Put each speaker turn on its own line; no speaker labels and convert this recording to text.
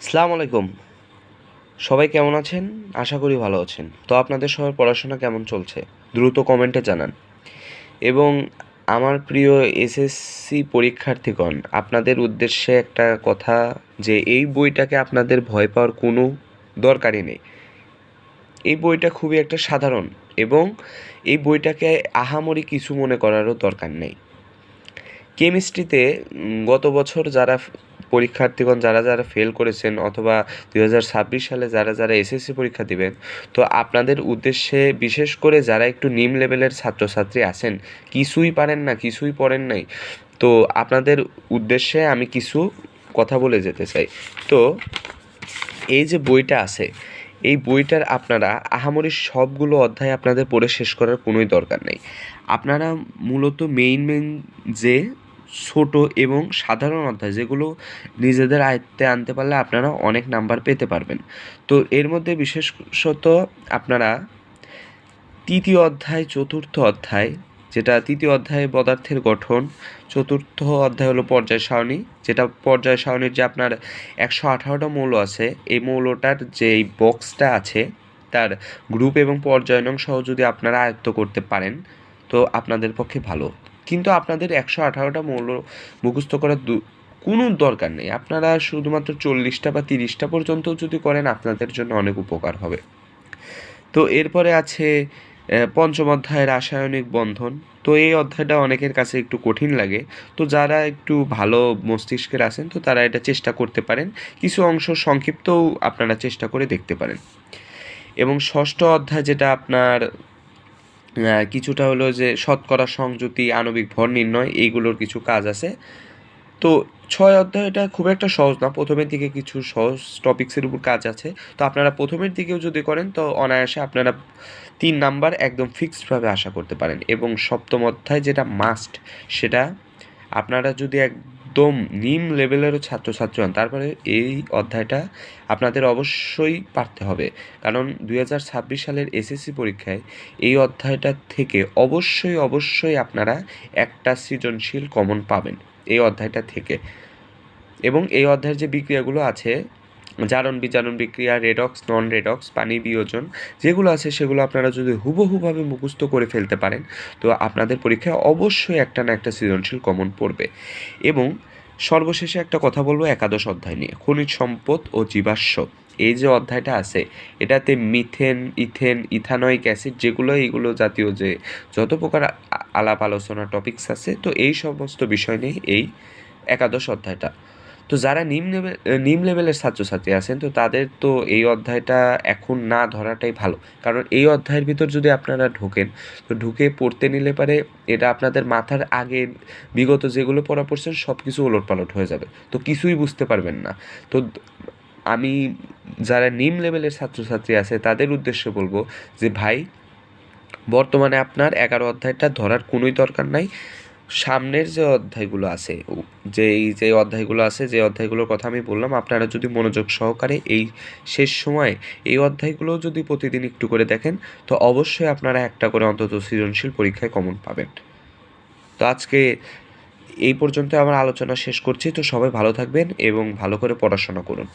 আসসালামু আলাইকুম। সবাই কেমন আছেন? আশা করি ভালো আছেন। তো আপনাদের সবার পড়াশোনা কেমন চলছে? দ্রুত কমেন্টে জানান। এবং আমার প্রিয় এসএসসি পরীক্ষার্থীগণ, আপনাদের উদ্দেশ্যে একটা কথা, যে এই বইটাকে আপনাদের ভয় পাওয়ার কোনো দরকারই নেই। এই বইটা খুবই একটা সাধারণ, এবং এই বইটাকে আহামরি কিছু মনে করারও দরকার নেই। কেমিস্ট্রিতে গত বছর যারা পরীক্ষার্থীগণ যারা ফেল করেছেন, অথবা 2026 সালে যারা এসএসসি পরীক্ষা দিবেন, তো আপনাদের উদ্দেশ্যে, বিশেষ করে যারা একটু নিম্ন লেভেলের ছাত্রছাত্রী আছেন, কিছুই পারেন না, কিছুই পড়েন নাই, তো আপনাদের উদ্দেশ্যে আমি কিছু কথা বলে যেতে চাই। তো এই যে বইটা আছে, এই বইটার আপনারা আহামরি সবগুলো অধ্যায় আপনাদের পড়ে শেষ করার কোনোই দরকার নেই। আপনারা মূলত মেইন যে ছোট এবং সাধারণ অধ্যায়, যেগুলো নিজেদের আয়ত্তে আনতে পারলে আপনারা অনেক নাম্বার পেতে পারবেন। তো এর মধ্যে বিশেষত আপনারা তৃতীয় অধ্যায়, চতুর্থ অধ্যায়, যেটা তৃতীয় অধ্যায়ে পদার্থের গঠন, চতুর্থ অধ্যায় হলো পর্যায় সারণী, যেটা পর্যায় সারণীর যে আপনার 118টা মৌল আছে, এই মৌলটার যে এই বক্সটা আছে, তার গ্রুপ এবং পর্যায় নং সহ যদি আপনারা আয়ত্ত করতে পারেন, তো আপনাদের পক্ষে ভালো। কিন্তু আপনাদের 118টা মৌল মুখস্থ করার কোনো দরকার নেই। আপনারা শুধুমাত্র 40টা বা 30টা পর্যন্ত যদি করেন, আপনাদের জন্য অনেক উপকার হবে। তো এরপরে আছে পঞ্চম অধ্যায়, রাসায়নিক বন্ধন। তো এই অধ্যায়টা অনেকের কাছে একটু কঠিন লাগে, তো যারা একটু ভালো মস্তিষ্কের আছেন, তো তারা এটা চেষ্টা করতে পারেন। কিছু অংশ সংক্ষিপ্তও আপনারা চেষ্টা করে দেখতে পারেন। এবং ষষ্ঠ অধ্যায়, যেটা আপনার কিছুটা হলো যে শতকরা সংযুতি, আণবিক ভর নির্ণয়, এইগুলোর কিছু কাজ আছে। তো 6 অধ্যায়টা খুব একটা সহজ না, প্রথমের দিকে কিছু সহজ টপিক্সের উপর কাজ আছে। তো আপনারা প্রথমের দিকেও যদি করেন, তো অনায়াসে আপনারা 3 নাম্বার একদম ফিক্সডভাবে আশা করতে পারেন। এবং সপ্তম অধ্যায়, যেটা মাস্ট, সেটা আপনারা যদি একদম নিম্ন লেভেলেরও ছাত্রছাত্রী হন, তারপরে এই অধ্যায়টা আপনাদের অবশ্যই পারতে হবে। কারণ 2026 সালের এসএসসি পরীক্ষায় এই অধ্যায়টা থেকে অবশ্যই আপনারা একটা সৃজনশীল কমন পাবেন এই অধ্যায়টা থেকে। এবং এই অধ্যায়ের যে বিক্রিয়াগুলো আছে, জারণ বিজারণ বিক্রিয়া, রেডক্স, নন রেডক্স, পানি বিয়োজন, যেগুলো আছে সেগুলো আপনারা যদি হুবহুভাবে মুখস্থ করে ফেলতে পারেন, তো আপনাদের পরীক্ষায় অবশ্যই একটা না একটা সৃজনশীল কমন পড়বে। এবং সর্বশেষে একটা কথা বলবো একাদশ অধ্যায় নিয়ে, খনিজ সম্পদ ও জীবাশ্ম। এই যে অধ্যায়টা আছে, এটাতে মিথেন, ইথেন, ইথানয়িক অ্যাসিড, এইগুলো জাতীয় যে যত প্রকার আলাপ আলোচনা টপিকস আছে, তো এই সমস্ত বিষয় নিয়ে এই একাদশ অধ্যায়টা। তো যারা নিম্ন লেভেলের ছাত্রছাত্রী আছেন, তো তাদের তো এই অধ্যায়টা এখন না ধরাটাই ভালো। কারণ এই অধ্যায়ের ভিতর যদি আপনারা ঢোকেন, তো ঢুকে পড়তে নিলে পারে এটা আপনাদের মাথার আগে বিগত যেগুলো পড়া পড়ছেন সব কিছু ওলটপালট হয়ে যাবে, তো কিছুই বুঝতে পারবেন না। তো আমি যারা নিম্ন লেভেলের ছাত্রছাত্রী আছে তাদের উদ্দেশ্যে বলবো যে ভাই, বর্তমানে আপনার 11 অধ্যায়টা ধরার কোনোই দরকার নাই। সামনের যে অধ্যায়গুলো আছে, যে অধ্যায়গুলোর কথা আমি বললাম, আপনারা যদি মনোযোগ সহকারে এই শেষ সময়ে এই অধ্যায়গুলো যদি প্রতিদিন একটু করে দেখেন, তো অবশ্যই আপনারা একটা করে অন্তত সৃজনশীল পরীক্ষায় কমন পাবেন। তো আজকে এই পর্যন্ত আমার আলোচনা শেষ করছি। তো সবাই ভালো থাকবেন এবং ভালো করে পড়াশোনা করুন।